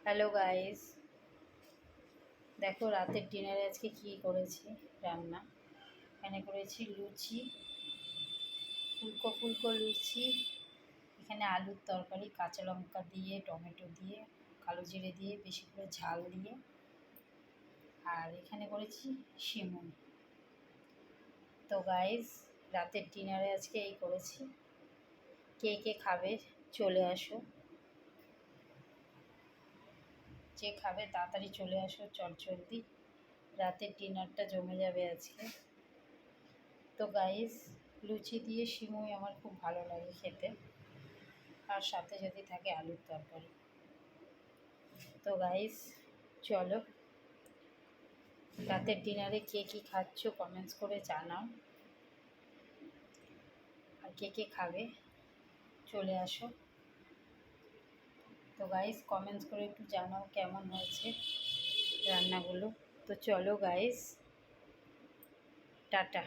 Hello guys, দেখো রাতের ডিনারে আজকে কী করেছি রান্না। এখানে করেছি লুচি, ফুলকো ফুলকো লুচি। এখানে আলুর তরকারি, কাঁচা লঙ্কা দিয়ে, টমেটো দিয়ে, কালো জিরে দিয়ে, বেশি করে ঝাল দিয়ে। আর এখানে করেছি সিমুই। তো গাইস, রাতের ডিনারে আজকে এই করেছি। কে কে খাবে চলে আসো, যে খাবে তাড়াতাড়ি চলে আসো, চটজলদি। রাতের ডিনারটা জমে যাবে আজকে। তো গাইস, লুচি দিয়ে সিমুই আমার খুব ভালো লাগে খেতে, আর সাথে যদি থাকে আলুর তরকারি। তো গাইস চলো, রাতের ডিনারে কে কী খাচ্ছ কমেন্টস করে জানাও, আর কে কে খাবে চলে আসো। তো গাইস কমেন্টস করে একটু জানাও কেমন হয়েছে রান্নাগুলো। তো চলো গাইস, টাটা।